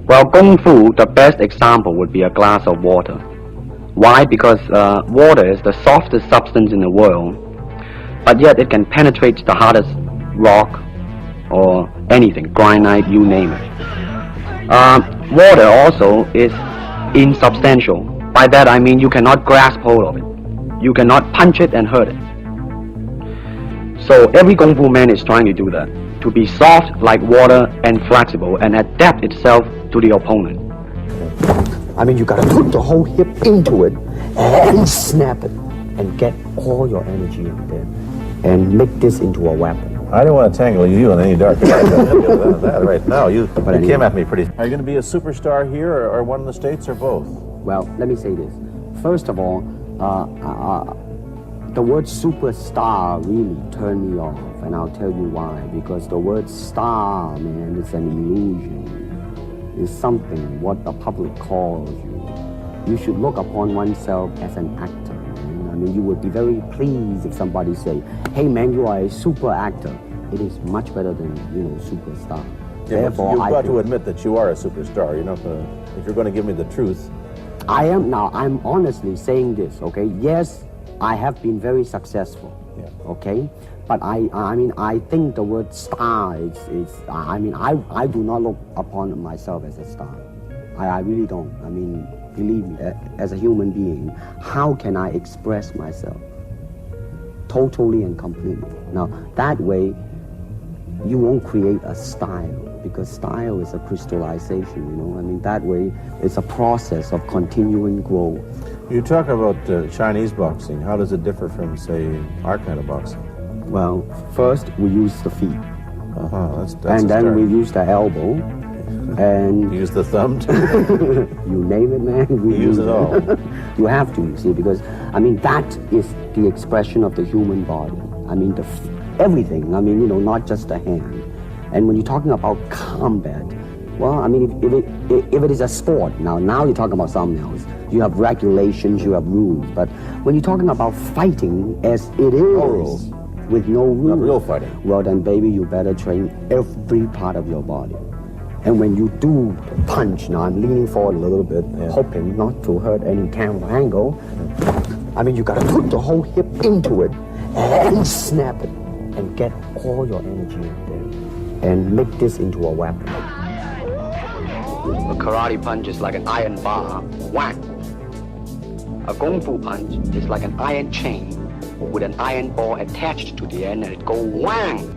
Well, Kung Fu, the best example would be a glass of water. Why? Because water is the softest substance in the world, but yet it can penetrate the hardest rock or anything, granite, you name it. Water also is insubstantial. By that I mean you cannot grasp hold of it. You cannot punch it and hurt it. So every Kung Fu man is trying to do that, to be soft like water and flexible and adapt itself to the opponent. I mean, you gotta put the whole hip into it and snap it and get all your energy in there and make this into a weapon. I didn't want to tangle you in any dark that right now. You came at me pretty. Are you going to be a superstar here or one in the States or both? Well, let me say this. First of all, the word superstar really turned me off, and I'll tell you why. Because the word star, man, is an illusion. It's something what the public calls you. You should look upon oneself as an actor. I mean, you would be very pleased if somebody say, "Hey, man, you are a super actor." It is much better than, superstar. Yeah, therefore, you've got to admit that you are a superstar. If you're going to give me the truth. I am now. I'm honestly saying this. Okay. Yes, I have been very successful. Yeah. Okay. But I think the word star is. I do not look upon myself as a star. I really don't. I mean, believe me, as a human being, how can I express myself totally and completely? Now, that way, you won't create a style, because style is a crystallization, I mean, that way, it's a process of continuing growth. You talk about Chinese boxing. How does it differ from, say, our kind of boxing? Well, first, we use the feet. That's and then we use the elbow. And use the thumb too. You name it, man. We use it all. You have to, you see, because that is the expression of the human body. I mean, everything. I mean, not just the hand. And when you're talking about combat, well, I mean, if it is a sport, now you're talking about something else. You have regulations, you have rules. But when you're talking about fighting, as it is, no rules. With no rules, not real fighting. Well, then, baby, you better train every part of your body. And when you do punch, now I'm leaning forward a little bit, hoping not to hurt any camera angle. I mean, you gotta put the whole hip into it and snap it and get all your energy in there and make this into a weapon. A karate punch is like an iron bar, whack. A Kung Fu punch is like an iron chain with an iron ball attached to the end, and it go whang.